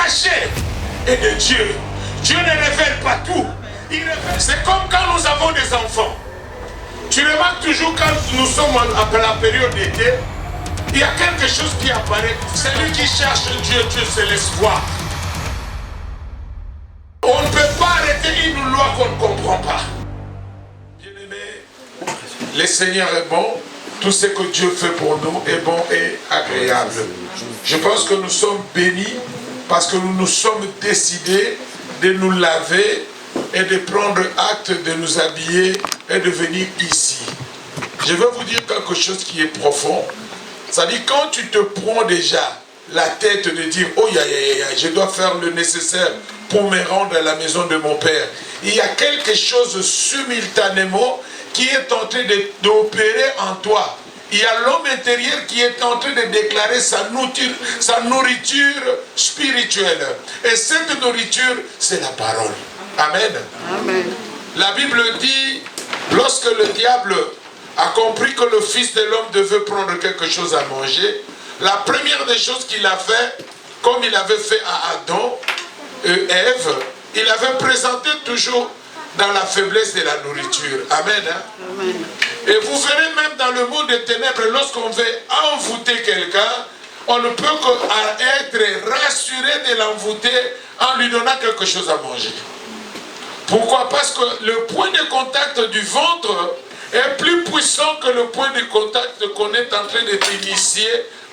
caché est de Dieu. Dieu ne révèle pas tout. C'est comme quand nous avons des enfants. Tu remarques toujours quand nous sommes après la période d'été, il y a quelque chose qui apparaît. Celui qui cherche Dieu, Dieu se laisse voir. On ne peut pas arrêter une loi qu'on ne comprend pas. Bien-aimé, le Seigneur est bon. Tout ce que Dieu fait pour nous est bon et agréable. Je pense que nous sommes bénis parce que nous nous sommes décidés de nous laver et de prendre acte de nous habiller et de venir ici. Je vais vous dire quelque chose qui est profond. C'est-à-dire quand tu te prends déjà la tête de dire « Oh, je dois faire le nécessaire pour me rendre à la maison de mon Père », il y a quelque chose simultanément qui est en train d'opérer en toi. Il y a l'homme intérieur qui est en train de déclarer sa nourriture spirituelle. Et cette nourriture, c'est la parole. Amen. Amen. La Bible dit, lorsque le diable a compris que le Fils de l'homme devait prendre quelque chose à manger, la première des choses qu'il a fait, comme il avait fait à Adam et Ève, il avait présenté toujours dans la faiblesse de la nourriture. Amen. Hein? Amen. Et vous verrez même dans le monde des ténèbres, lorsqu'on veut envoûter quelqu'un, on ne peut qu'être rassuré de l'envoûter en lui donnant quelque chose à manger. Pourquoi? Parce que le point de contact du ventre est plus puissant que le point de contact qu'on est en train de t'initier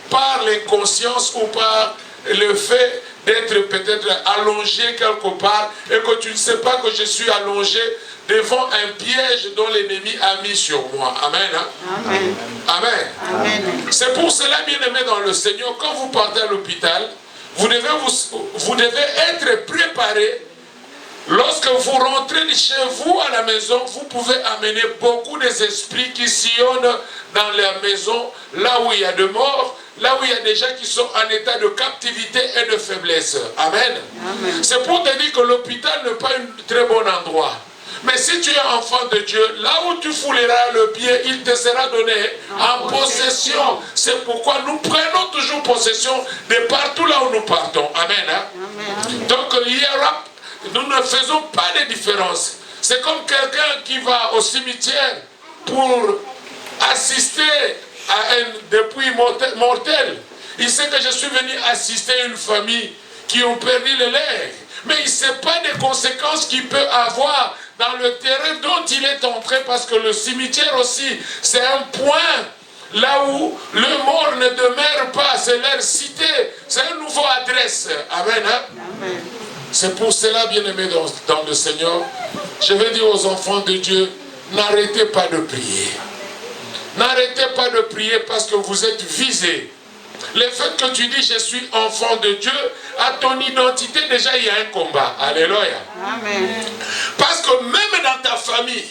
par l'inconscience ou par le fait d'être peut-être allongé quelque part et que tu ne sais pas que je suis allongé devant un piège dont l'ennemi a mis sur moi. Amen. Hein? Amen. Amen. Amen. C'est pour cela, bien-aimé dans le Seigneur, quand vous partez à l'hôpital, vous devez être préparé. Lorsque vous rentrez chez vous à la maison, vous pouvez amener beaucoup des esprits qui sillonnent dans la maison, là où il y a de morts, là où il y a des gens qui sont en état de captivité et de faiblesse. Amen. Amen. C'est pour te dire que l'hôpital n'est pas un très bon endroit. Mais si tu es enfant de Dieu, là où tu fouleras le pied, il te sera donné en possession. C'est pourquoi nous prenons toujours possession de partout là où nous partons. Amen. Hein? Amen. Donc il y aura... Nous ne faisons pas de différence. C'est comme quelqu'un qui va au cimetière pour assister à un dépouille mortel. Il sait que je suis venu assister une famille qui ont perdu le lait. Mais il ne sait pas des conséquences qu'il peut avoir dans le terrain dont il est entré, parce que le cimetière aussi, c'est un point là où le mort ne demeure pas. C'est leur cité. C'est une nouvelle adresse. Amen. Hein? Amen. C'est pour cela, bien-aimés dans le Seigneur, je vais dire aux enfants de Dieu, n'arrêtez pas de prier. N'arrêtez pas de prier parce que vous êtes visés. Le fait que tu dis je suis enfant de Dieu, à ton identité déjà il y a un combat. Alléluia. Amen. Parce que même dans ta famille,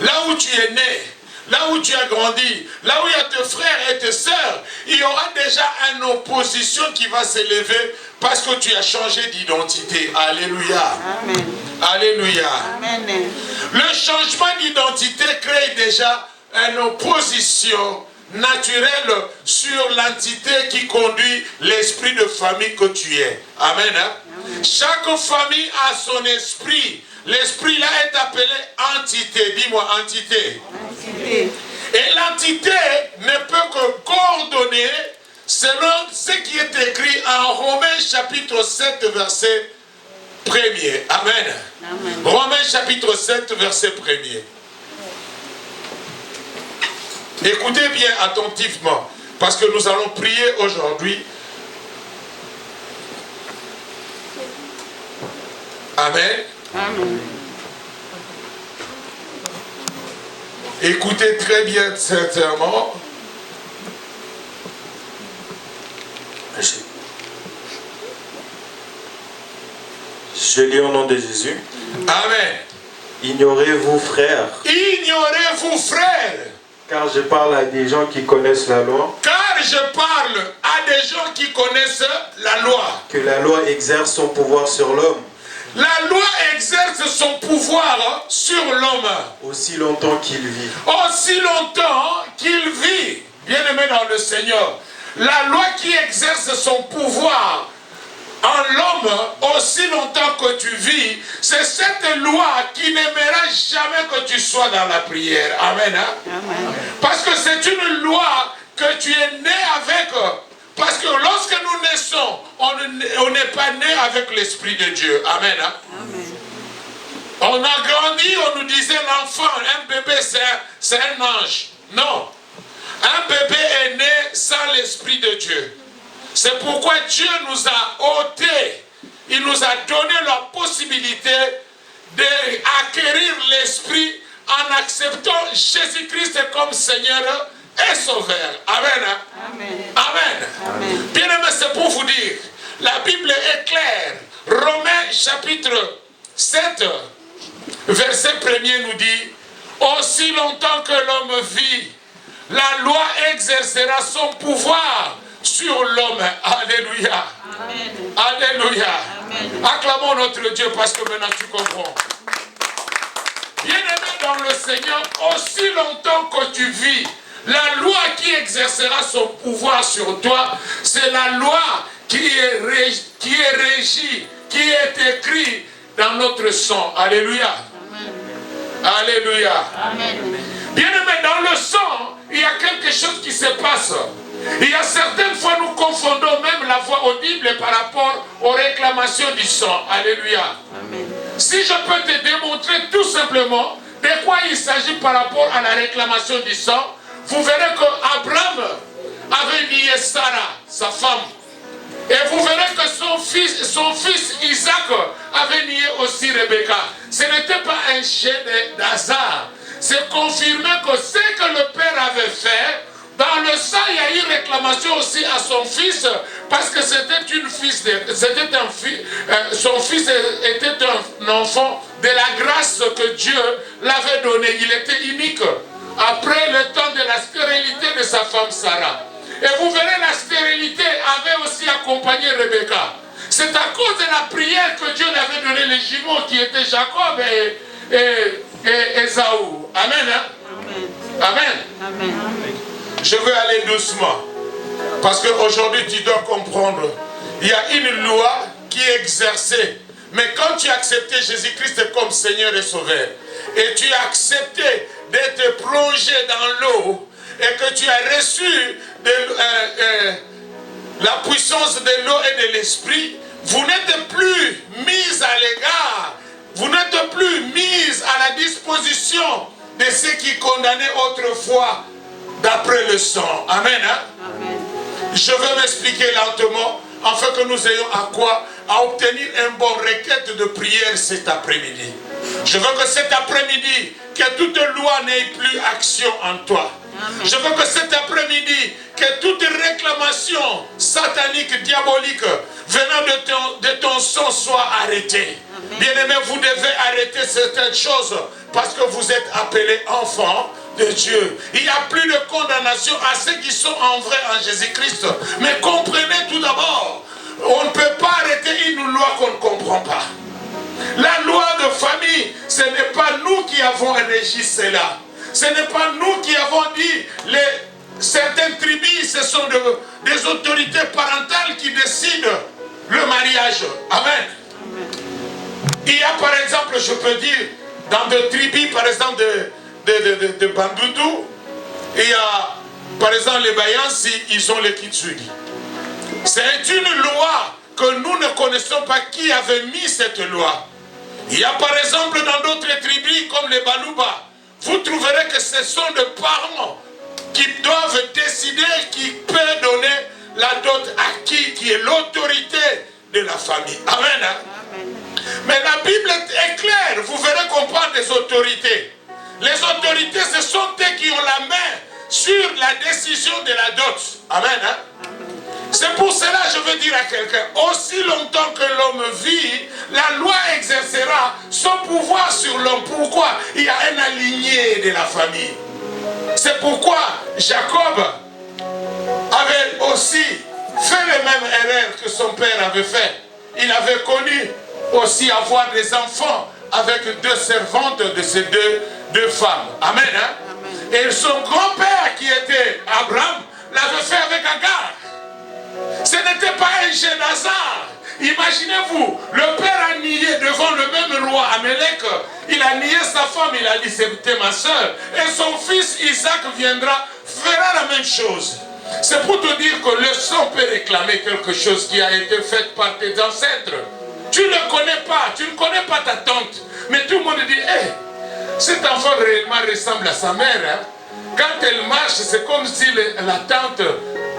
là où tu es né, là où tu as grandi, là où il y a tes frères et tes sœurs, il y aura déjà une opposition qui va s'élever parce que tu as changé d'identité. Alléluia. Amen. Alléluia. Amen. Le changement d'identité crée déjà une opposition naturelle sur l'entité qui conduit l'esprit de famille que tu es. Amen. Hein? Amen. Chaque famille a son esprit. L'esprit là est appelé entité. Dis-moi entité. Entité. Et l'entité ne peut que coordonner selon ce qui est écrit en Romains chapitre 7 verset 1er. Amen. Amen. Romains chapitre 7 verset 1er. Écoutez bien attentivement, parce que nous allons prier aujourd'hui. Amen. Amen. Écoutez très bien sincèrement. Je lis au nom de Jésus. Amen. Ignorez-vous, frères, Ignorez-vous, frères, car je parle à des gens qui connaissent la loi, car je parle à des gens qui connaissent la loi. que la loi exerce son pouvoir sur l'homme, La loi exerce son pouvoir sur l'homme aussi longtemps qu'il vit. aussi longtemps qu'il vit. Bien-aimé dans le Seigneur, la loi qui exerce son pouvoir en l'homme, aussi longtemps que tu vis, c'est cette loi qui n'aimera jamais que tu sois dans la prière. Amen. Hein? Amen. Parce que c'est une loi que tu es né avec. Parce que lorsque nous naissons, on n'est pas né avec l'Esprit de Dieu. Amen. Hein? Amen. On a grandi, on nous disait l'enfant, un bébé c'est un ange. Non. Un bébé est né sans l'Esprit de Dieu. C'est pourquoi Dieu nous a ôté, il nous a donné la possibilité d'acquérir l'Esprit en acceptant Jésus-Christ comme Seigneur et Sauveur. Amen. Amen. Amen. Amen. Bien-aimé, c'est pour vous dire, la Bible est claire. Romains chapitre 7, verset 1er nous dit, aussi longtemps que l'homme vit, la loi exercera son pouvoir sur l'homme. Alléluia. Amen. Alléluia. Amen. Acclamons notre Dieu parce que maintenant tu comprends. Bien-aimé dans le Seigneur, aussi longtemps que tu vis, la loi qui exercera son pouvoir sur toi, c'est la loi qui est régie, qui est écrite dans notre sang. Alléluia. Amen. Alléluia. Amen. Bien-aimé, dans le sang, il y a quelque chose qui se passe. Il y a certaines fois, nous confondons même la voix audible par rapport aux réclamations du sang. Alléluia. Amen. Si je peux te démontrer tout simplement de quoi il s'agit par rapport à la réclamation du sang, vous verrez qu'Abraham avait lié Sarah, sa femme. Et vous verrez que son fils Isaac avait nié aussi Rebecca. Ce n'était pas un jet d'hasard. C'est confirmé que ce que le père avait fait, dans le sang, il y a eu réclamation aussi à son fils, parce que son fils était un enfant de la grâce que Dieu l'avait donnée. Il était unique. Après le temps de la stérilité de sa femme Sarah. Et vous verrez, la stérilité avait aussi accompagné Rebecca. C'est à cause de la prière que Dieu lui avait donné les jumeaux qui étaient Jacob et Ésaü. Amen. Hein? Amen. Amen. Amen. Je veux aller doucement. Parce qu'aujourd'hui, tu dois comprendre. Il y a une loi qui est exercée. Mais quand tu as accepté Jésus-Christ comme Seigneur et Sauveur, et tu as accepté d'être plongé dans l'eau, et que tu as reçu la puissance de l'eau et de l'esprit, vous n'êtes plus mis à l'égard, vous n'êtes plus mis à la disposition de ceux qui condamnaient autrefois d'après le sang. Amen. Hein? Amen. Je vais m'expliquer lentement, afin que nous ayons à quoi? À obtenir un bon requête de prière cet après-midi. Je veux que cet après-midi, que toute loi n'ait plus action en toi. Amen. Je veux que cet après-midi, que toute réclamation satanique, diabolique, venant de ton sang soit arrêtée. Bien-aimés, vous devez arrêter certaines choses parce que vous êtes appelés enfants de Dieu. Il n'y a plus de condamnation à ceux qui sont en vrai en Jésus-Christ. Mais comprenez tout d'abord, on ne peut pas arrêter une loi qu'on ne comprend pas. La loi de famille, ce n'est pas nous qui avons régi cela. Ce n'est pas nous qui avons dit, certaines tribus, ce sont des autorités parentales qui décident le mariage. Amen. Il y a par exemple, je peux dire, dans des tribus, par exemple, de Bandoudou, il y a, par exemple, les Bayansi, ils ont les Kitsugi. C'est une loi que nous ne connaissons pas qui avait mis cette loi. Il y a par exemple dans d'autres tribus comme les Baluba, vous trouverez que ce sont des parents qui doivent décider qui peut donner la dot à qui est l'autorité de la famille. Amen. Hein? Amen. Mais la Bible est claire, vous verrez qu'on parle des autorités. Les autorités, ce sont eux qui ont la main sur la décision de la dot. Amen. Hein? C'est pour cela que je veux dire à quelqu'un, aussi longtemps que l'homme vit, la loi exercera son pouvoir sur l'homme. Pourquoi? Il y a un aligné de la famille. C'est pourquoi Jacob avait aussi fait la même erreur que son père avait fait. Il avait connu aussi avoir des enfants avec deux servantes de ces deux femmes. Amen. Hein? Amen. Et son grand-père qui était Abraham l'avait fait avec Agar. Ce n'était pas un jeu d'hasard. Imaginez-vous, le père a nié devant le même roi Amélec, il a nié sa femme, il a dit c'était ma soeur. Et son fils Isaac viendra, fera la même chose. C'est pour te dire que le sang peut réclamer quelque chose qui a été fait par tes ancêtres. Tu ne le connais pas, tu ne connais pas ta tante. Mais tout le monde dit, hé, cet enfant réellement ressemble à sa mère. Hein? Quand elle marche, c'est comme si la tante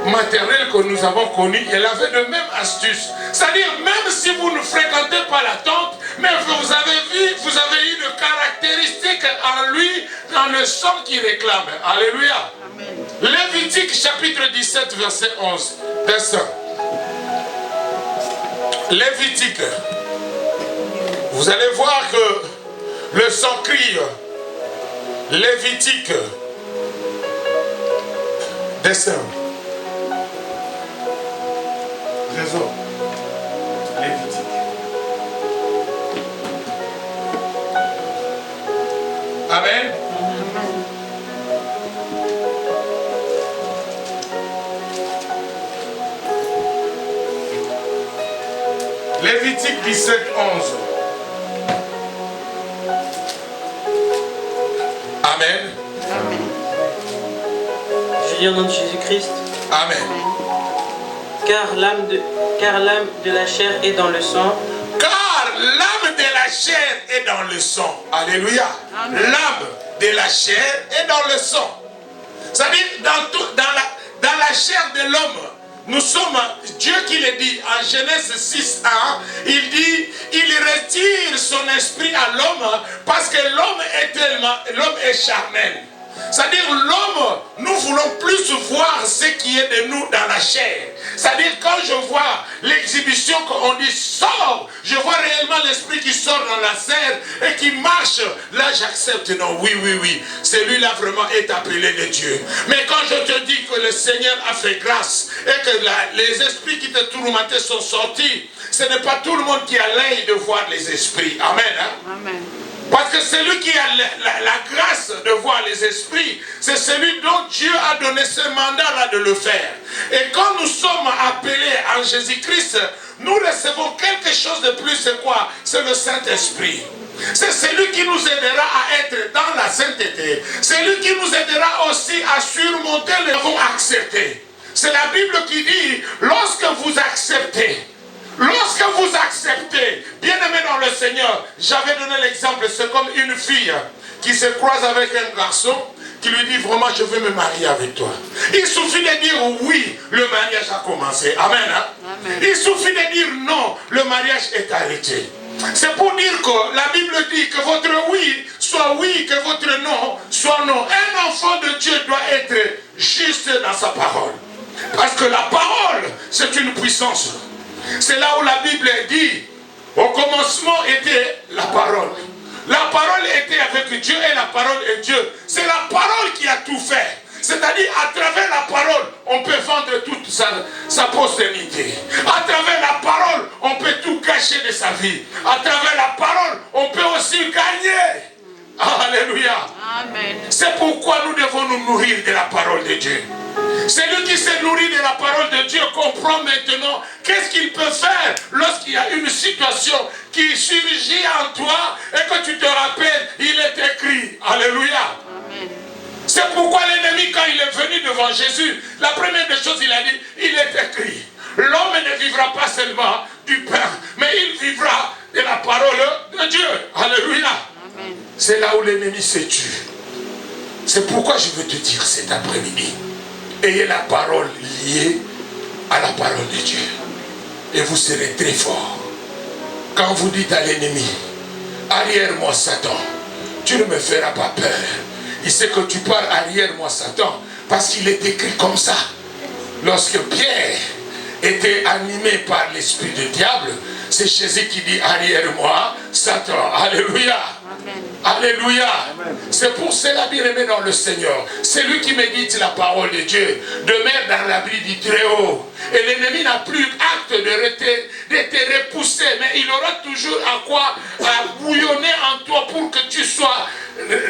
maternelle que nous avons connue, elle avait de mêmes astuces. C'est-à-dire, même si vous ne fréquentez pas la tante, mais vous avez vu, vous avez une caractéristique en lui, dans le sang qui réclame. Alléluia. Amen. Lévitique chapitre 17, verset 11. Descends. Lévitique. Vous allez voir que le sang crie. Lévitique. Descends. Trésor. Lévitique. Amen. Lévitique 17, 11. Amen. Amen. Je lis au nom de Jésus-Christ. Amen. Car l'âme de la chair est dans le sang. Car l'âme de la chair est dans le sang. Alléluia. L'âme de la chair est dans le sang. C'est-à-dire dans la chair de l'homme. Nous sommes, Dieu qui le dit en Genèse 6:1, il dit, il retire son esprit à l'homme parce que l'homme est charnel. C'est-à-dire l'homme, nous voulons plus voir ce qui est de nous dans la chair. C'est-à-dire quand je vois l'exhibition qu'on dit sort, je vois réellement l'esprit qui sort dans la chair et qui marche. Là j'accepte, non, oui, celui-là vraiment est appelé de Dieu. Mais quand je te dis que le Seigneur a fait grâce et que les esprits qui te tourmentaient sont sortis, ce n'est pas tout le monde qui a l'œil de voir les esprits. Amen. Hein? Amen. Parce que celui qui a la grâce de voir les esprits, c'est celui dont Dieu a donné ce mandat-là de le faire. Et quand nous sommes appelés en Jésus-Christ, nous recevons quelque chose de plus, c'est quoi? C'est le Saint-Esprit. C'est celui qui nous aidera à être dans la sainteté. C'est lui qui nous aidera aussi à surmonter les vont accepter. C'est la Bible qui dit, lorsque vous acceptez, bien-aimé dans le Seigneur, j'avais donné l'exemple, c'est comme une fille qui se croise avec un garçon qui lui dit vraiment je veux me marier avec toi. Il suffit de dire oui, le mariage a commencé. Amen. Hein? Amen. Il suffit de dire non, le mariage est arrêté. C'est pour dire que la Bible dit que votre oui, que votre non soit non. Un enfant de Dieu doit être juste dans sa parole. Parce que la parole, c'est une puissance. C'est là où la Bible dit, au commencement était la parole. La parole était avec Dieu et la parole est Dieu. C'est la parole qui a tout fait. C'est-à-dire, à travers la parole, on peut vendre toute sa postérité. À travers la parole, on peut tout cacher de sa vie. À travers la parole, on peut aussi gagner. Alléluia. Amen. C'est pourquoi nous devons nous nourrir de la parole de Dieu. Celui qui s'est nourri de la parole de Dieu comprend maintenant qu'est-ce qu'il peut faire lorsqu'il y a une situation qui surgit en toi et que tu te rappelles, il est écrit. Alléluia. Amen. C'est pourquoi l'ennemi, quand il est venu devant Jésus, la première des choses, il a dit, il est écrit. L'homme ne vivra pas seulement du pain, mais il vivra de la parole de Dieu. Alléluia. Amen. C'est là où l'ennemi se tue. C'est pourquoi je veux te dire cet après-midi, ayez la parole liée à la parole de Dieu. Et vous serez très fort. Quand vous dites à l'ennemi, arrière-moi Satan, tu ne me feras pas peur. Il sait que tu parles arrière-moi Satan, parce qu'il est écrit comme ça. Lorsque Pierre était animé par l'esprit du diable, c'est Jésus qui dit arrière-moi Satan. Alléluia. Amen. Alléluia. C'est pour cela, bien-aimé dans le Seigneur, c'est lui qui médite la parole de Dieu, demeure dans l'abri du Très-Haut. Et l'ennemi n'a plus acte de te repousser, mais il aura toujours à bouillonner en toi pour que tu sois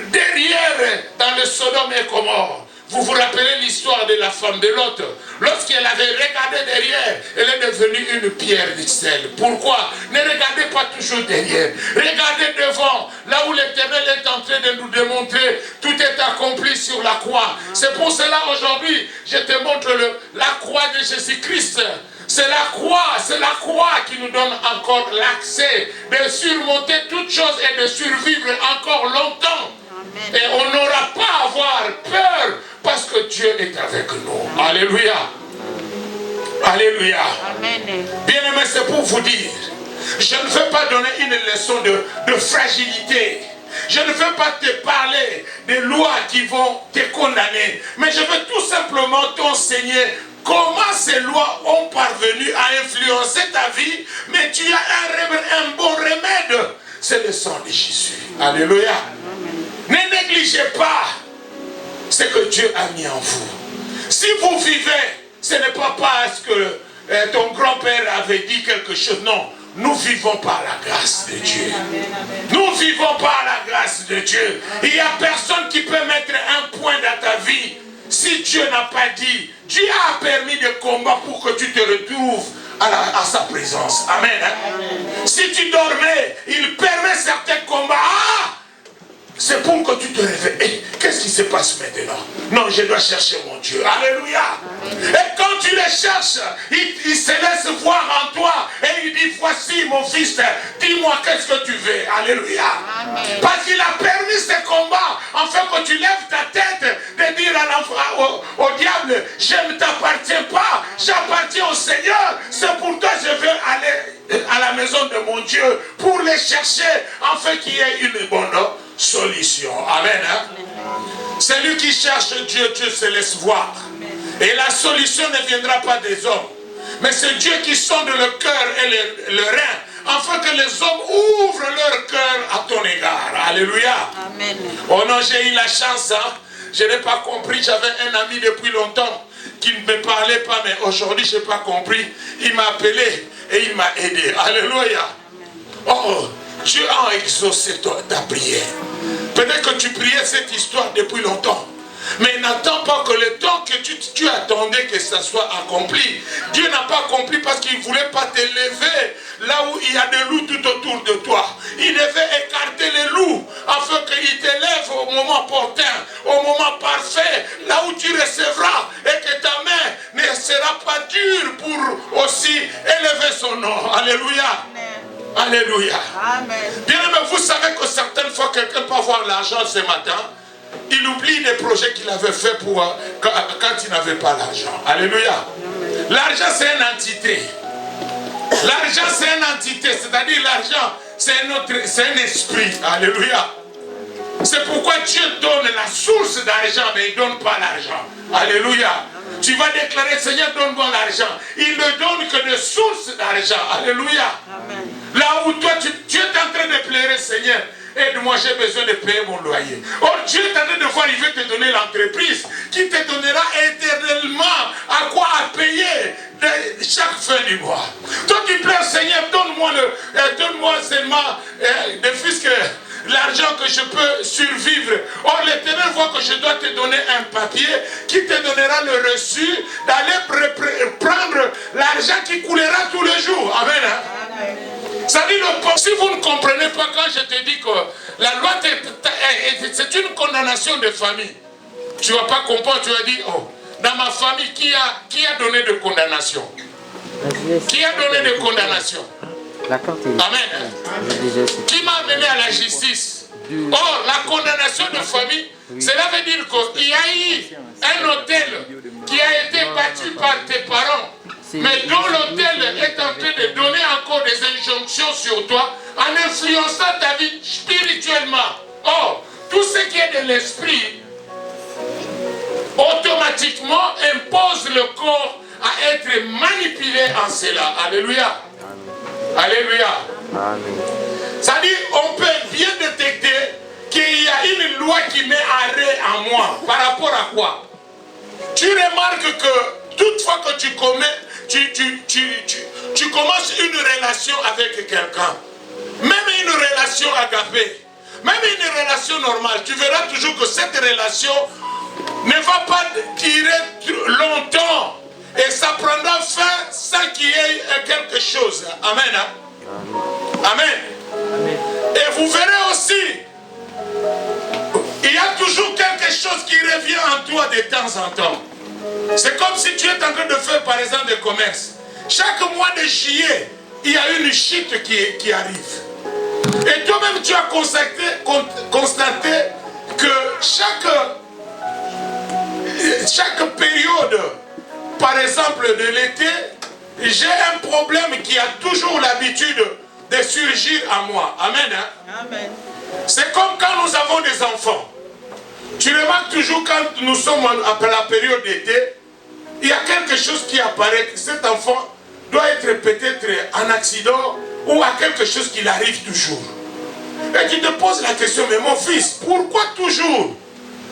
derrière dans le Sodome et Gomorrhe. Vous vous rappelez l'histoire l'histoire de la femme de Lot. Lorsqu'elle avait regardé derrière, elle est devenue une pierre de sel. Pourquoi? Ne regardez pas toujours derrière. Regardez devant, là où l'Éternel est en train de nous démontrer, tout est accompli sur la croix. C'est pour cela aujourd'hui, je te montre la croix de Jésus-Christ. C'est la croix qui nous donne encore l'accès de surmonter toutes choses et de survivre encore longtemps. Et on n'aura pas à avoir peur parce que Dieu est avec nous. Alléluia. Alléluia. Bien-aimé, c'est pour vous dire, je ne veux pas donner une leçon de fragilité. Je ne veux pas te parler des lois qui vont te condamner. Mais je veux tout simplement t'enseigner comment ces lois ont parvenu à influencer ta vie. Mais tu as un bon remède. C'est le sang de Jésus. Alléluia. Ne négligez pas ce que Dieu a mis en vous. Si vous vivez, ce n'est pas parce que ton grand-père avait dit quelque chose. Non, nous vivons par la grâce de Dieu. Nous vivons par la grâce de Dieu. Il n'y a personne qui peut mettre un point dans ta vie. Si Dieu n'a pas dit, Dieu a permis des combats pour que tu te retrouves à sa présence. Amen. Amen. Si tu dormais, il permet certains combats. C'est pour que tu te réveilles. Qu'est-ce qui se passe maintenant? Non, je dois chercher mon Dieu. Alléluia. Et quand tu le cherches, il se laisse voir en toi. Et il dit, voici mon fils, dis-moi qu'est-ce que tu veux. Alléluia. Parce qu'il a permis ces combats, afin que tu lèves ta tête, de dire au diable, je ne t'appartiens pas, j'appartiens au Seigneur. C'est pour toi que je veux aller à la maison de mon Dieu pour les chercher, afin qu'il y ait une bonne solution. Amen. Celui qui cherche Dieu, Dieu se laisse voir. Et la solution ne viendra pas des hommes. Mais c'est Dieu qui sonde le cœur et le rein, afin que les hommes ouvrent leur cœur à ton égard. Alléluia. Amen. Oh non, j'ai eu la chance. Je n'ai pas compris. J'avais un ami depuis longtemps qui ne me parlait pas, mais aujourd'hui je n'ai pas compris. Il m'a appelé et il m'a aidé. Alléluia. Oh, Dieu a exaucé ta prière. Peut-être que tu priais cette histoire depuis longtemps. Mais n'attends pas que le temps que tu attendais que ça soit accompli. Dieu n'a pas accompli parce qu'il ne voulait pas te lever là où il y a des loups tout autour de toi. Il devait écarter les loups afin qu'il te lève au moment opportun, au moment parfait, là où tu recevras et que ta main ne sera pas dure pour aussi élever son nom. Alléluia. Alléluia. Amen. Bien aimé, vous savez que certaines fois quelqu'un peut avoir l'argent ce matin, il oublie les projets qu'il avait fait quand il n'avait pas l'argent. Alléluia. L'argent c'est une entité. L'argent c'est une entité, c'est-à-dire l'argent c'est un esprit. Alléluia. C'est pourquoi Dieu donne la source d'argent, mais il ne donne pas l'argent. Alléluia. Tu vas déclarer, Seigneur, donne-moi l'argent. Il ne donne que des sources d'argent. Alléluia. Amen. Là où toi, tu es en train de pleurer, Seigneur, aide-moi, j'ai besoin de payer mon loyer. Or, Dieu est en train de voir, il veut te donner l'entreprise qui te donnera éternellement à quoi à payer chaque fin du mois. Toi, tu pleures, Seigneur, donne-moi seulement de fils que l'argent que je peux survivre. Or, l'Éternel voit que je dois te donner un papier qui te donnera le reçu d'aller prendre l'argent qui coulera tous les jours. Amen. Amen. Ça dit si vous ne comprenez pas quand je te dis que la loi c'est une condamnation de famille, tu ne vas pas comprendre, tu vas dire, oh, dans ma famille, qui a donné de condamnation? Qui a donné de condamnation? Amen. Qui m'a amené à la justice? Or, la condamnation de famille, cela veut dire qu'il y a eu un hôtel qui a été bâti par tes parents, mais dont l'hôtel est en train de donner encore des injonctions sur toi en influençant ta vie spirituellement. Or, tout ce qui est de l'esprit automatiquement impose le corps à être manipulé en cela. Alléluia. Alléluia. C'est-à-dire, on peut bien détecter qu'il y a une loi qui met arrêt en moi. Par rapport à quoi? Tu remarques que toute fois que tu commets, tu commences une relation avec quelqu'un, même une relation agapée, même une relation normale, tu verras toujours que cette relation ne va pas tirer fois de temps en temps. C'est comme si tu es en train de faire par exemple des commerces. Chaque mois de juillet, il y a une chute qui arrive. Et toi-même tu as constaté que chaque période, par exemple de l'été, j'ai un problème qui a toujours l'habitude de surgir à moi. Amen. Hein? Amen. C'est comme quand nous avons des enfants. Tu remarques toujours quand nous sommes après la période d'été, il y a quelque chose qui apparaît, que cet enfant doit être peut-être en accident ou à quelque chose qui arrive toujours. Et tu te poses la question, mais mon fils, pourquoi toujours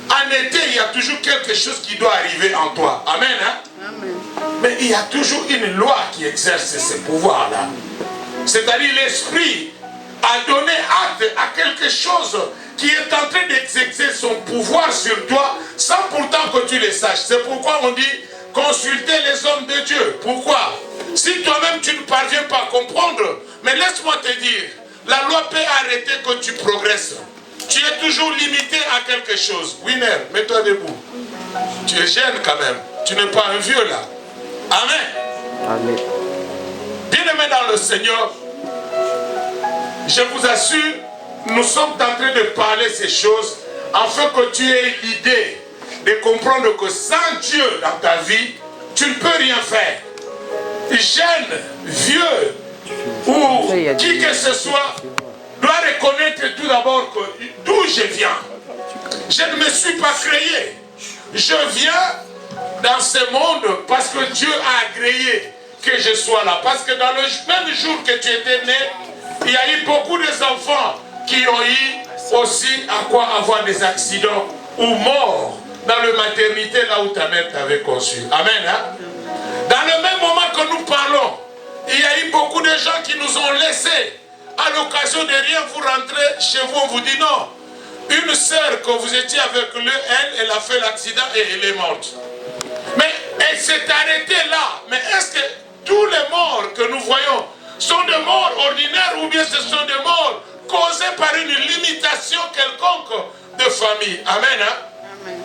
en été, il y a toujours quelque chose qui doit arriver en toi? Amen. Hein? Amen. Mais il y a toujours une loi qui exerce ce pouvoir-là. C'est-à-dire l'esprit a donné acte à quelque chose qui est en train d'exercer son pouvoir sur toi sans pourtant que tu le saches. C'est pourquoi on dit consulter les hommes de Dieu. Pourquoi? Si toi-même tu ne parviens pas à comprendre, mais laisse-moi te dire, la loi peut arrêter que tu progresses. Tu es toujours limité à quelque chose. Winner, mets-toi debout. Tu es jeune quand même. Tu n'es pas un vieux là. Amen. Amen. Bien-aimés dans le Seigneur, je vous assure, nous sommes en train de parler ces choses afin que tu aies l'idée de comprendre que sans Dieu dans ta vie, tu ne peux rien faire. Jeune, vieux ou qui que ce soit doit reconnaître tout d'abord d'où je viens. Je ne me suis pas créé. Je viens dans ce monde parce que Dieu a agréé que je sois là. Parce que dans le même jour que tu étais né, il y a eu beaucoup d'enfants qui ont eu aussi à quoi avoir des accidents ou morts dans la maternité là où ta mère t'avait conçu. Amen. Hein? Dans le même moment que nous parlons, il y a eu beaucoup de gens qui nous ont laissés à l'occasion de rien vous rentrer chez vous. On vous dit non. Une sœur que vous étiez avec elle a fait l'accident et elle est morte. Mais elle s'est arrêtée là. Mais est-ce que tous les morts que nous voyons sont des morts ordinaires ou bien ce sont des morts causés par une limitation quelconque de famille? Amen. Hein? Amen.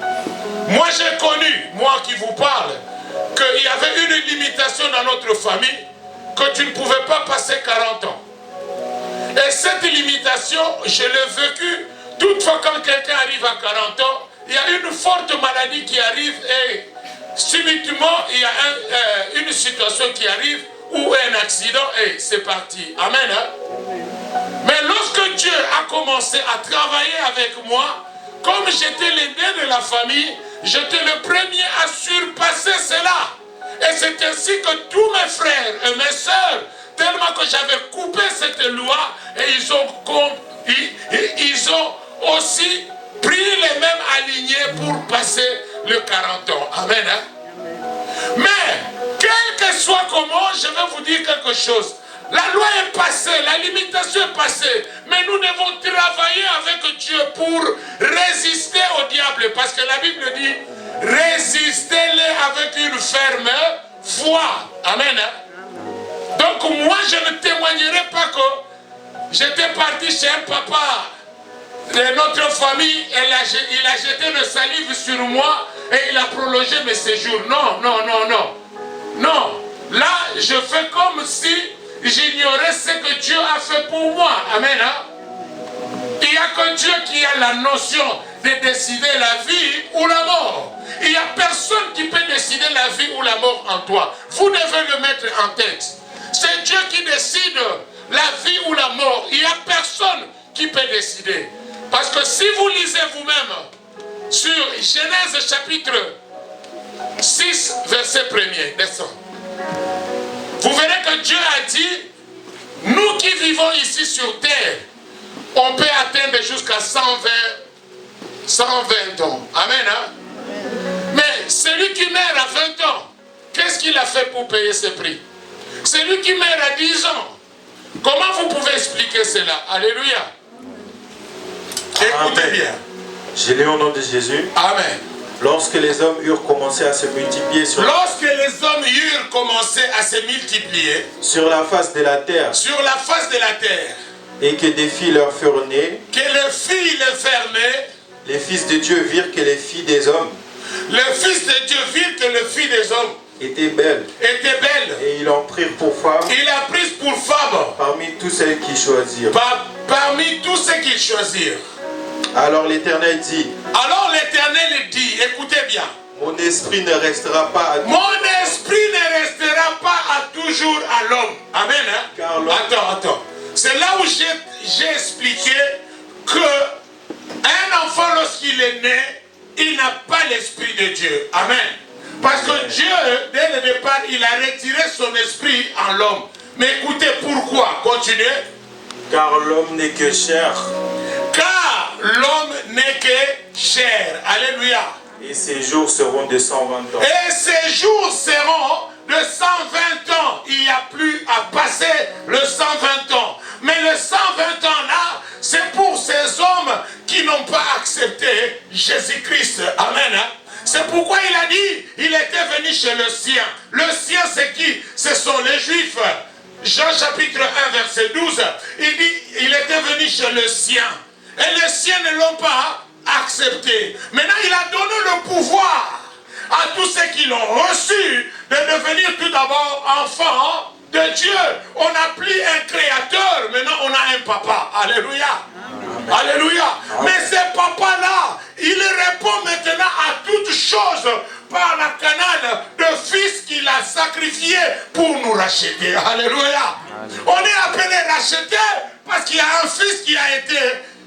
Moi j'ai connu, moi qui vous parle, qu'il y avait une limitation dans notre famille, que tu ne pouvais pas passer 40 ans. Et cette limitation, je l'ai vécue. Toutefois, quand quelqu'un arrive à 40 ans, il y a une forte maladie qui arrive et subitement, il y a une situation qui arrive ou un accident et c'est parti. Amen. Hein? Mais lorsque Dieu a commencé à travailler avec moi, comme j'étais l'aîné de la famille, j'étais le premier à surpasser cela. Et c'est ainsi que tous mes frères et mes sœurs, tellement que j'avais coupé cette loi, et ils ont aussi pris les mêmes alignés pour passer le 40 ans. Amen. Hein? Mais, quel que soit comment, je vais vous dire quelque chose. La loi est passée, la limitation est passée, mais nous devons travailler avec Dieu pour résister au diable, parce que la Bible dit, résistez-les avec une ferme foi. Amen. Hein? Donc moi, je ne témoignerai pas que j'étais parti chez un papa de notre famille, il a jeté le salive sur moi et il a prolongé mes séjours. Non, non, non, non. Non. Là, je fais comme si j'ignorais ce que Dieu a fait pour moi. Amen. Hein? Il n'y a que Dieu qui a la notion de décider la vie ou la mort. Il n'y a personne qui peut décider la vie ou la mort en toi. Vous devez le mettre en tête. C'est Dieu qui décide la vie ou la mort. Il n'y a personne qui peut décider. Parce que si vous lisez vous-même sur Genèse chapitre 6, verset 1er, descend. Vous verrez que Dieu a dit, nous qui vivons ici sur terre, on peut atteindre jusqu'à 120 ans. Amen. Hein? Mais celui qui meurt à 20 ans, qu'est-ce qu'il a fait pour payer ce prix? Celui qui meurt à 10 ans, comment vous pouvez expliquer cela? Alléluia. Écoutez bien. Je lis au nom de Jésus. Amen. Lorsque les hommes eurent commencé à se multiplier sur la face de la terre, et que des filles leur furent nées, que les filles les furent nées, les fils de Dieu virent que les filles des hommes Le Fils de Dieu vit que le Fils des hommes était belle. Et ils l'ont prise pour femme. Il l'a prise pour femme. Parmi tous ceux qui choisirent. Parmi tous ceux qui choisirent. Alors l'Éternel dit. Alors l'Éternel dit, écoutez bien. Mon esprit ne restera pas à Mon esprit ne restera pas à toujours à l'homme. Amen. Hein? Attends. C'est là où j'ai expliqué que un enfant, lorsqu'il est né, il n'a pas l'esprit de Dieu. Amen. Parce que Dieu, dès le départ, il a retiré son esprit en l'homme. Mais écoutez, pourquoi? Continuez. Car l'homme n'est que chair. Car l'homme n'est que chair. Alléluia. Et ses jours seront de 120 ans. Et ses jours seront de 120 ans. Il n'y a plus à passer le 120 ans. Mais le 120 ans là, c'est pour ces hommes qui n'ont pas accepté Jésus-Christ. Amen. Hein? C'est pourquoi il a dit, il était venu chez le sien. Le sien, c'est qui? Ce sont les Juifs. Jean chapitre 1, verset 12. Il dit, il était venu chez le sien. Et les siens ne l'ont pas accepté. Maintenant, il a donné le pouvoir à tous ceux qui l'ont reçu de devenir tout d'abord enfants de Dieu. On n'a plus un créateur, maintenant on a un papa. Alléluia. Alléluia. Mais ce papa-là, il répond maintenant à toutes choses par la canal de fils qu'il a sacrifié pour nous racheter. Alléluia. On est appelé racheter parce qu'il y a un fils qui a été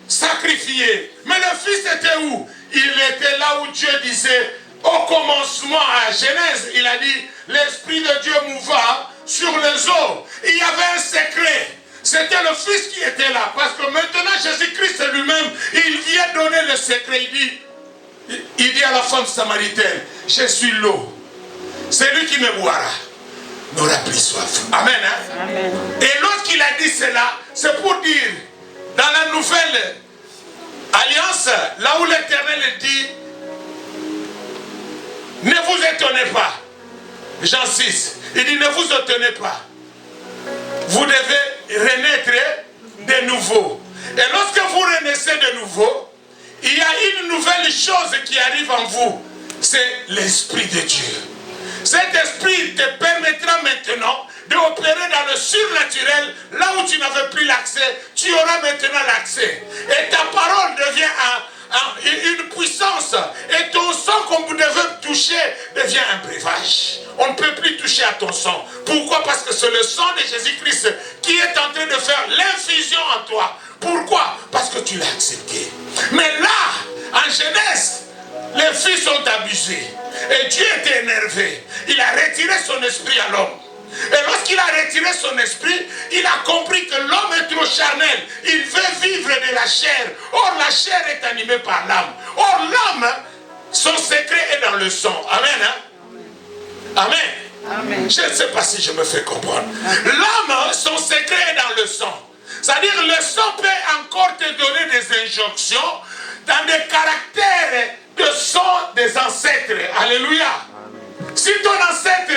sacrifié. Mais le fils était où? Il était là où Dieu disait, au commencement à Genèse, il a dit, l'Esprit de Dieu mouva sur les eaux. Il y avait un secret. C'était le Fils qui était là. Parce que maintenant, Jésus-Christ lui-même, il vient donner le secret. Il dit à la femme samaritaine, je suis l'eau. Celui qui me boira n'aura plus soif. Amen. Hein? Amen. Et lorsqu'il a dit cela, c'est pour dire, dans la nouvelle alliance, là où l'Éternel dit, ne vous étonnez pas. Jean 6, il dit, ne vous étonnez pas. Vous devez renaître de nouveau. Et lorsque vous renaissez de nouveau, il y a une nouvelle chose qui arrive en vous. C'est l'Esprit de Dieu. Cet esprit te permettra maintenant d'opérer dans le surnaturel. Là où tu n'avais plus l'accès, tu auras maintenant l'accès. Et ta parole devient une puissance. Et ton sang qu'on vous devez toucher devient un breuvage. On ne peut plus toucher à ton sang. Pourquoi? Parce que c'est le sang de Jésus-Christ qui est en train de faire l'infusion en toi. Pourquoi? Parce que tu l'as accepté. Mais là, en Genèse, les fils ont abusé. Et Dieu était énervé. Il a retiré son esprit à l'homme. Et lorsqu'il a retiré son esprit, il a compris que l'homme est trop charnel. Il veut vivre de la chair. Or, la chair est animée par l'âme. Or, l'âme, son secret est dans le sang. Amen. Hein? Amen. Amen. Je ne sais pas si je me fais comprendre. L'âme, son secret est dans le sang. C'est-à-dire, le sang peut encore te donner des injonctions dans des caractères de sang des ancêtres. Alléluia. Amen. Si ton ancêtre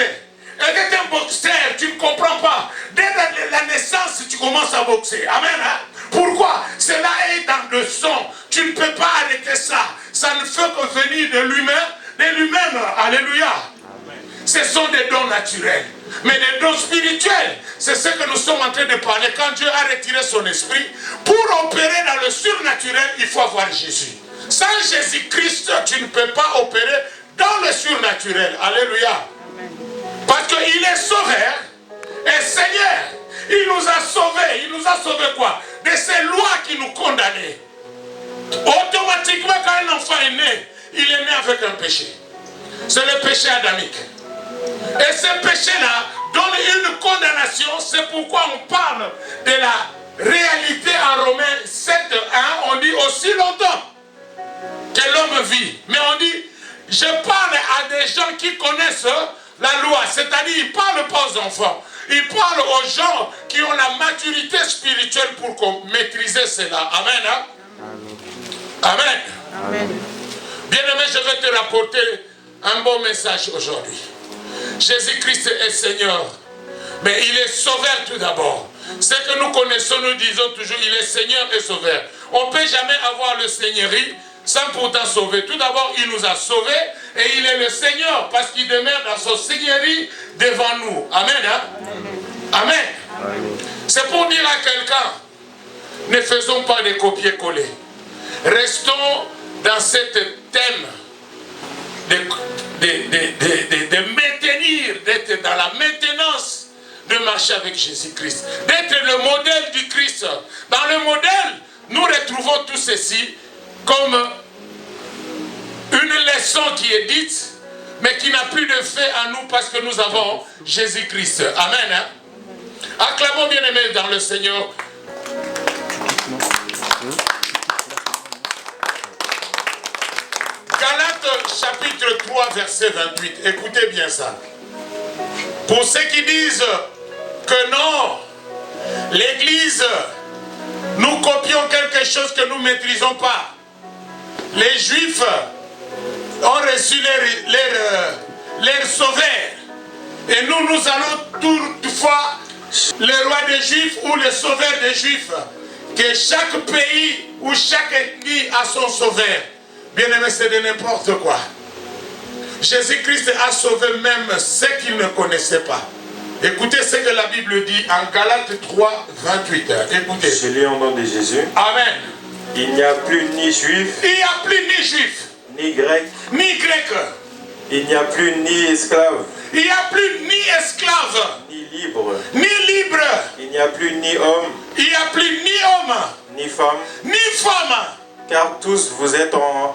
était un boxeur, tu ne comprends pas. Dès la naissance, tu commences à boxer. Amen. Hein? Pourquoi? Cela est dans le sang. Tu ne peux pas arrêter ça. Ça ne fait que venir de lui-même. Alléluia. Amen. Ce sont des dons naturels. Mais des dons spirituels, c'est ce que nous sommes en train de parler. Quand Dieu a retiré son esprit, pour opérer dans le surnaturel, il faut avoir Jésus. Sans Jésus-Christ, tu ne peux pas opérer dans le surnaturel. Alléluia. Parce qu'il est sauveur et Seigneur. Il nous a sauvés. Il nous a sauvés quoi? De ces lois qui nous condamnaient. Automatiquement, quand un enfant est né, il est né avec un péché. C'est le péché adamique. Et ce péché-là donne une condamnation. C'est pourquoi on parle de la réalité en Romains 7, 1. On dit aussi longtemps que l'homme vit. Mais on dit, je parle à des gens qui connaissent la loi. C'est-à-dire, ils ne parlent pas aux enfants. Ils parlent aux gens qui ont la maturité spirituelle pour maîtriser cela. Amen. Hein? Amen. Amen. Bien-aimé, je vais te rapporter un bon message aujourd'hui. Jésus-Christ est Seigneur. Mais il est sauveur tout d'abord. Ce que nous connaissons, nous disons toujours, il est Seigneur et sauveur. On ne peut jamais avoir le Seigneurie sans pourtant sauver. Tout d'abord, il nous a sauvés et il est le Seigneur parce qu'il demeure dans son seigneurie devant nous. Amen. Hein? Amen. C'est pour dire à quelqu'un, ne faisons pas des copier-coller. Restons dans ce thème de maintenir, d'être dans la maintenance, de marcher avec Jésus-Christ, d'être le modèle du Christ. Dans le modèle, nous retrouvons tout ceci comme une leçon qui est dite, mais qui n'a plus de fait en nous parce que nous avons Jésus-Christ. Amen. Hein? Acclamons bien-aimés dans le Seigneur. Galates chapitre 3 verset 28. Écoutez bien ça. Pour ceux qui disent que non, l'Église, nous copions quelque chose que nous ne maîtrisons pas. Les Juifs ont reçu leur sauveur. Et nous allons toutefois le roi des Juifs ou le sauveur des Juifs. Que chaque pays ou chaque ethnie a son sauveur. Bien-aimé, c'est de n'importe quoi. Jésus-Christ a sauvé même ceux qu'il ne connaissait pas. Écoutez ce que la Bible dit en Galates 3, 28. Écoutez. Je lis au nom de Jésus. Amen. Il n'y a plus ni juif. Il n'y a plus ni juif. Ni grec. Ni grec. Il n'y a plus ni esclave. Il n'y a plus ni esclave. Ni libre. Ni libre. Il n'y a plus ni homme. Il n'y a plus ni homme. Ni femme. Ni femme. Car tous vous êtes un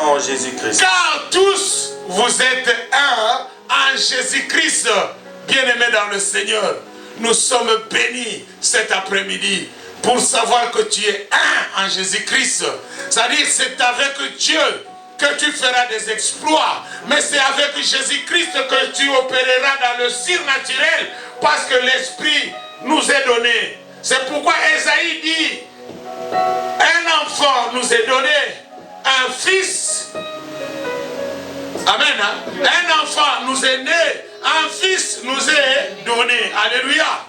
en Jésus-Christ. Car tous vous êtes un en Jésus-Christ. Bien-aimés dans le Seigneur, nous sommes bénis cet après-midi pour savoir que tu es un en Jésus-Christ. C'est-à-dire c'est avec Dieu que tu feras des exploits. Mais c'est avec Jésus-Christ que tu opéreras dans le surnaturel parce que l'Esprit nous est donné. C'est pourquoi Ésaïe dit, un enfant nous est donné, un fils. Amen. Hein? Un enfant nous est né, un fils nous est donné. Alléluia.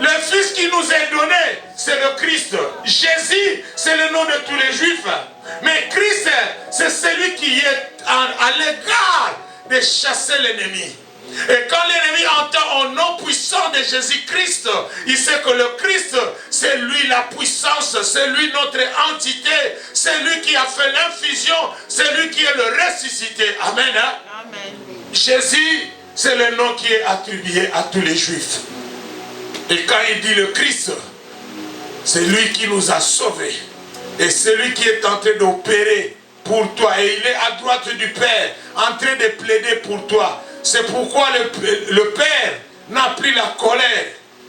Le fils qui nous est donné, c'est le Christ. Jésus, c'est le nom de tous les Juifs. Mais Christ, c'est celui qui est à l'égard de chasser l'ennemi. Et quand l'ennemi entend au nom puissant de Jésus-Christ, il sait que le Christ, c'est lui la puissance, c'est lui notre entité, c'est lui qui a fait l'infusion, c'est lui qui est le ressuscité. Amen. Hein? Amen. Jésus, c'est le nom qui est attribué à tous les Juifs. Et quand il dit le Christ, c'est lui qui nous a sauvés. Et c'est lui qui est en train d'opérer pour toi. Et il est à droite du Père, en train de plaider pour toi. C'est pourquoi le Père n'a plus la colère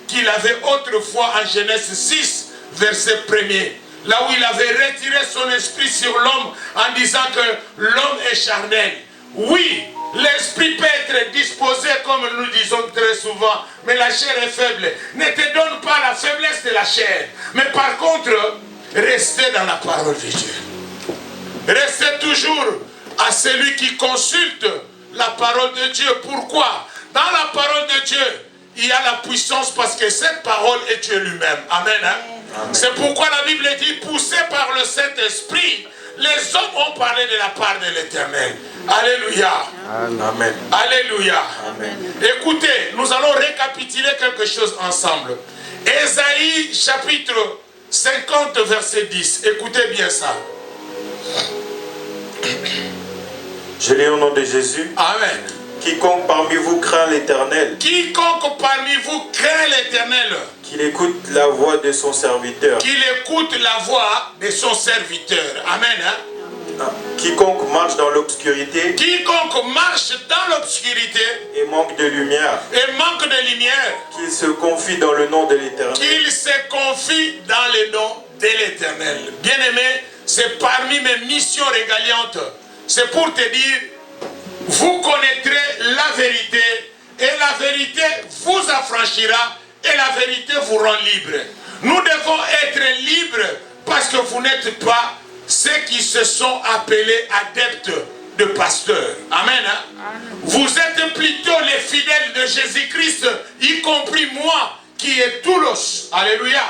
qu'il avait autrefois en Genèse 6, verset 1er. Là où il avait retiré son esprit sur l'homme en disant que l'homme est charnel. Oui, l'esprit peut être disposé comme nous disons très souvent, mais la chair est faible. Ne te donne pas la faiblesse de la chair. Mais par contre, restez dans la parole de Dieu. Restez toujours à celui qui consulte la parole de Dieu. Pourquoi? Dans la parole de Dieu, il y a la puissance parce que cette parole est Dieu lui-même. Amen. Hein? Amen. C'est pourquoi la Bible dit, poussé par le Saint-Esprit, les hommes ont parlé de la part de l'Éternel. Alléluia. Amen. Alléluia. Amen. Écoutez, nous allons récapituler quelque chose ensemble. Ésaïe chapitre 50 verset 10. Écoutez bien ça. Je lis au nom de Jésus. Amen. Quiconque parmi vous craint l'Éternel. Quiconque parmi vous craint l'Éternel. Qu'il écoute la voix de son serviteur. Qu'il écoute la voix de son serviteur. Amen. Hein? Quiconque marche dans l'obscurité. Quiconque marche dans l'obscurité. Et manque de lumière. Et manque de lumière. Qu'il se confie dans le nom de l'Éternel. Qu'il se confie dans le nom de l'Éternel. Bien-aimé, c'est parmi mes missions régaliantes. C'est pour te dire, vous connaîtrez la vérité et la vérité vous affranchira et la vérité vous rend libre. Nous devons être libres parce que vous n'êtes pas ceux qui se sont appelés adeptes de pasteurs. Amen. Hein? Vous êtes plutôt les fidèles de Jésus-Christ, y compris moi qui est Toulos. Alléluia.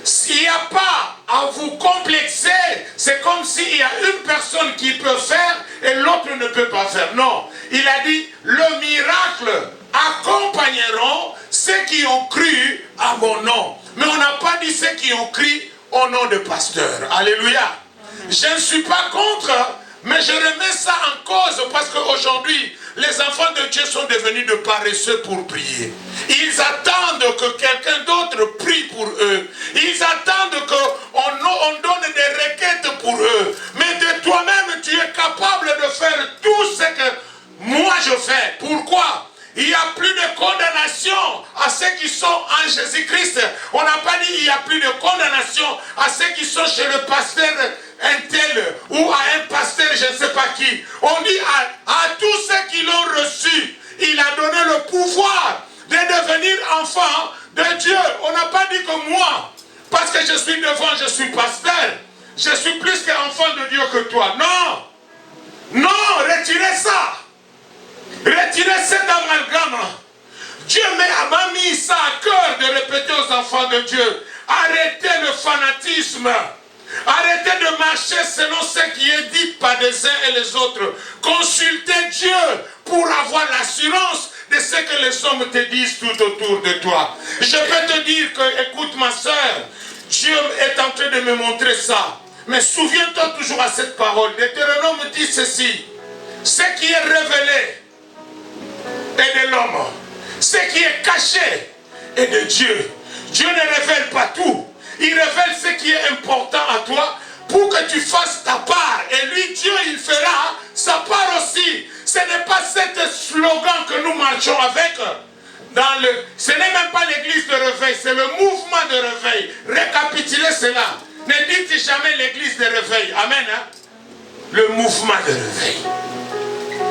S'il n'y a pas à vous complexer, c'est comme s'il y a une personne qui peut faire et l'autre ne peut pas faire. Non, il a dit, le miracle accompagneront ceux qui ont cru à mon nom. Mais on n'a pas dit ceux qui ont cru au nom de pasteur. Alléluia. Je ne suis pas contre, mais je remets ça en cause parce qu'aujourd'hui, les enfants de Dieu sont devenus de paresseux pour prier. Ils attendent que quelqu'un d'autre prie pour eux. Ils attendent qu'on donne des requêtes pour eux. Mais de toi-même, tu es capable de faire tout ce que moi je fais. Pourquoi ? Il n'y a plus de condamnation à ceux qui sont en Jésus-Christ. On n'a pas dit qu'il n'y a plus de condamnation à ceux qui sont chez le pasteur un tel ou à un pasteur je ne sais pas qui. On dit à tous ceux qui l'ont reçu, il a donné le pouvoir de devenir enfant de Dieu. On n'a pas dit que moi, parce que je suis devant, je suis pasteur, je suis plus qu'enfant de Dieu que toi. Non, non, retirez ça. Retirez cet amalgame. Dieu m'a mis ça à cœur de répéter aux enfants de Dieu. Arrêtez le fanatisme. Arrêtez de marcher selon ce qui est dit par les uns et les autres. Consultez Dieu pour avoir l'assurance de ce que les hommes te disent tout autour de toi. Je peux te dire que, écoute ma soeur, Dieu est en train de me montrer ça. Mais souviens-toi toujours à cette parole. Deutéronome dit ceci. Ce qui est révélé est de l'homme. Ce qui est caché est de Dieu. Dieu ne révèle pas tout. Il révèle ce qui est important à toi pour que tu fasses ta part. Et lui, Dieu, il fera sa part aussi. Ce n'est pas cet slogan que nous marchons avec. Ce n'est même pas l'église de réveil, c'est le mouvement de réveil. Récapitulez cela. Ne dites jamais l'église de réveil. Amen. Hein? Le mouvement de réveil.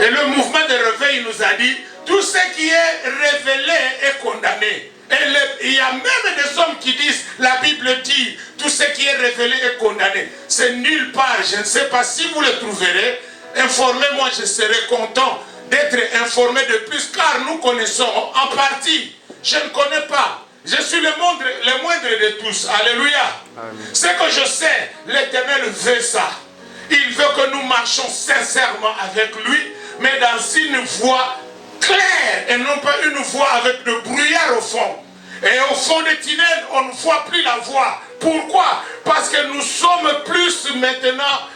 Et le mouvement de réveil nous a dit, tout ce qui est révélé est condamné. Et il y a même des hommes qui disent, la Bible dit, tout ce qui est révélé est condamné. C'est nulle part, je ne sais pas si vous le trouverez. Informez-moi, je serai content d'être informé de plus, car nous connaissons en partie. Je ne connais pas. Je suis le moindre de tous. Alléluia. Amen. Ce que je sais, l'Éternel veut ça. Il veut que nous marchions sincèrement avec lui, mais dans une voie claire et non pas une voie avec de brouillard au fond. Et au fond des tunnels, on ne voit plus la voie. Pourquoi? Parce que nous sommes plus maintenant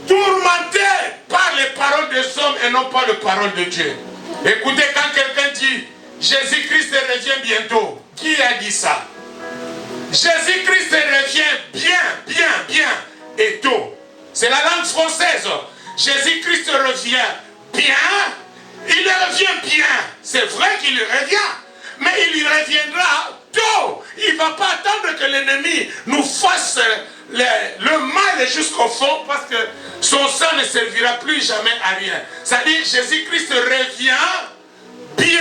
tourmentés par les paroles des hommes et non pas les paroles de Dieu. Écoutez, quand quelqu'un dit Jésus-Christ revient bientôt, qui a dit ça? Jésus-Christ revient bien et tôt. C'est la langue française. Jésus-Christ revient bien. Il revient bien. C'est vrai qu'il revient. Mais il reviendra tôt. Il ne va pas attendre que l'ennemi nous fasse le mal jusqu'au fond, parce que son sang ne servira plus jamais à rien. C'est-à-dire Jésus-Christ revient bien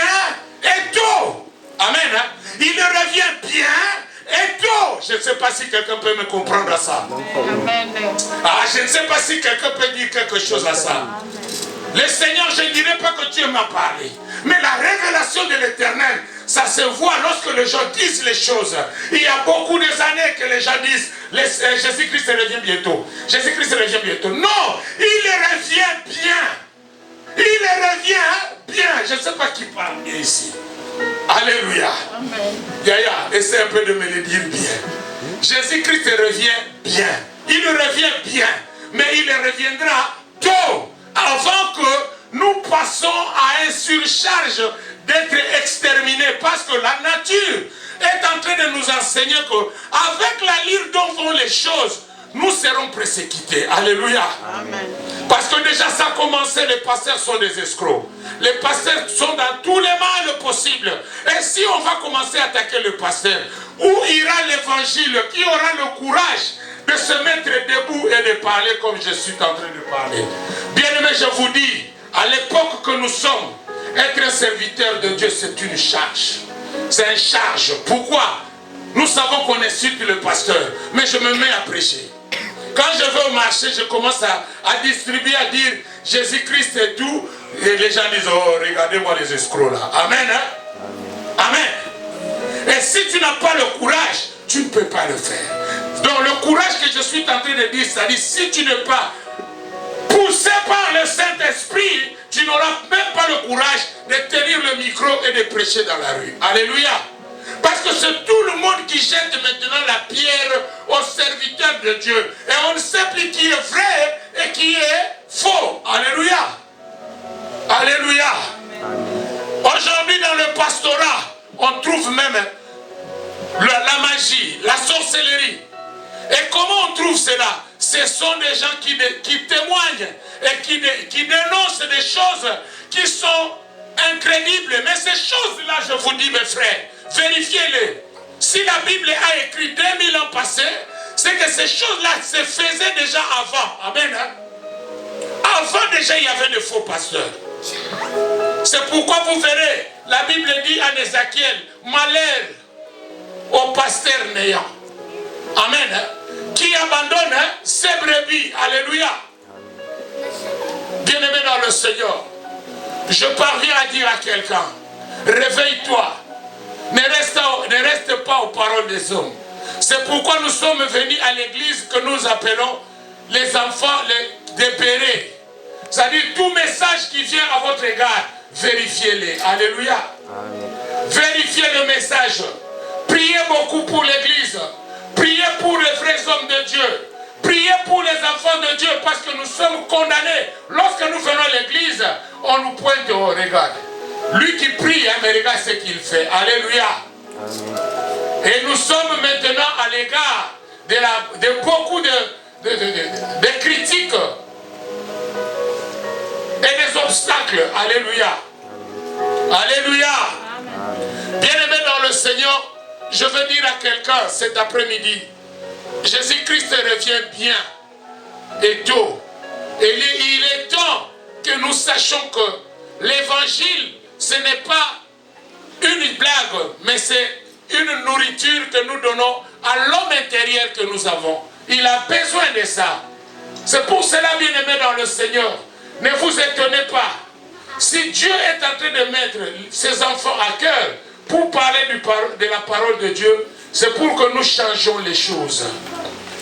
et tôt. Amen. Hein? Il revient bien et tôt. Je ne sais pas si quelqu'un peut me comprendre à ça. Amen. Ah, je ne sais pas si quelqu'un peut dire quelque chose à ça. Le Seigneur, je ne dirais pas que Dieu m'a parlé. Mais la révélation de l'Éternel, ça se voit lorsque les gens disent les choses. Il y a beaucoup d'années que les gens disent Jésus-Christ revient bientôt. Jésus-Christ revient bientôt. Non, il revient bien. Il revient bien. Je ne sais pas qui parle bien ici. Alléluia. Amen. Yaya, essaie un peu de me le dire bien. Jésus-Christ revient bien. Il revient bien. Mais il reviendra tôt. Avant que nous passons à une surcharge d'être exterminés. Parce que la nature est en train de nous enseigner qu'avec la lyre dont vont les choses, nous serons persécutés. Alléluia. Amen. Parce que déjà ça a commencé, les pasteurs sont des escrocs. Les pasteurs sont dans tous les mal possibles. Et si on va commencer à attaquer le pasteur, où ira l'évangile? Qui aura le courage de se mettre debout et de parler comme je suis en train de parler? Bien-aimé, je vous dis, à l'époque que nous sommes, être un serviteur de Dieu, c'est une charge. C'est une charge. Pourquoi? Nous savons qu'on insulte le pasteur, mais je me mets à prêcher. Quand je vais au marché, je commence à distribuer, à dire Jésus-Christ et tout, et les gens disent, oh, regardez-moi les escrocs là. Amen. Hein? Amen. Et si tu n'as pas le courage, tu ne peux pas le faire. Donc le courage que je suis en train de dire, c'est-à-dire si tu n'es pas poussé par le Saint-Esprit, tu n'auras même pas le courage de tenir le micro et de prêcher dans la rue. Alléluia. Parce que c'est tout le monde qui jette maintenant la pierre aux serviteurs de Dieu. Et on ne sait plus qui est vrai et qui est faux. Alléluia. Alléluia. Aujourd'hui dans le pastorat, on trouve même la magie, la sorcellerie. Et comment on trouve cela? Ce sont des gens qui témoignent et qui dénoncent des choses qui sont incrédibles. Mais ces choses-là, je vous dis mes frères, vérifiez-les. Si la Bible a écrit 2000 ans passés, c'est que ces choses-là se faisaient déjà avant. Amen. Avant déjà, il y avait de faux pasteurs. C'est pourquoi vous verrez, la Bible dit à Ézéchiel, malheur au pasteur néant. Amen. Qui abandonne ses brebis. Alléluia. Bien-aimé dans le Seigneur, je parviens à dire à quelqu'un, réveille-toi. Ne reste pas aux paroles des hommes. C'est pourquoi nous sommes venus à l'église que nous appelons les enfants des bérets. C'est-à-dire tout message qui vient à votre égard, vérifiez-les. Alléluia. Vérifiez le message. Priez beaucoup pour l'église. Priez pour les vrais hommes de Dieu. Priez pour les enfants de Dieu parce que nous sommes condamnés. Lorsque nous venons à l'église, on nous pointe au regard. Lui qui prie, mais regarde ce qu'il fait. Alléluia. Et nous sommes maintenant à l'égard de beaucoup de critiques et des obstacles. Alléluia. Alléluia. Bien-aimé dans le Seigneur, je veux dire à quelqu'un cet après-midi, Jésus-Christ revient bien et tôt. Et il est temps que nous sachions que l'évangile, ce n'est pas une blague, mais c'est une nourriture que nous donnons à l'homme intérieur que nous avons. Il a besoin de ça. C'est pour cela, bien-aimé dans le Seigneur, ne vous étonnez pas. Si Dieu est en train de mettre ses enfants à cœur pour parler de la parole de Dieu, c'est pour que nous changeons les choses.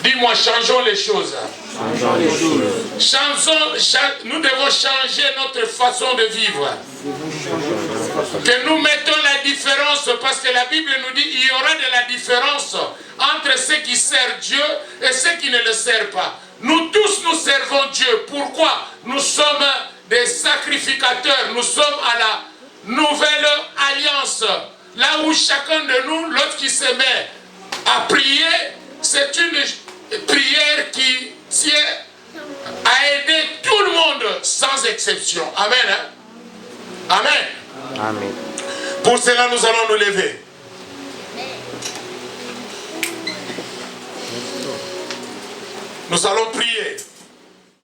Dis-moi, changeons les choses. Changeons les choses. Nous devons changer notre façon de vivre. Que nous mettons la différence, parce que la Bible nous dit qu'il y aura de la différence entre ceux qui servent Dieu et ceux qui ne le servent pas. Nous tous, nous servons Dieu. Pourquoi? Nous sommes des sacrificateurs. Nous sommes à la nouvelle alliance. Là où chacun de nous, lorsqu'il se met à prier, c'est une prière qui tient à aider tout le monde sans exception. Amen. Amen. Amen. Pour cela, nous allons nous lever. Nous allons prier.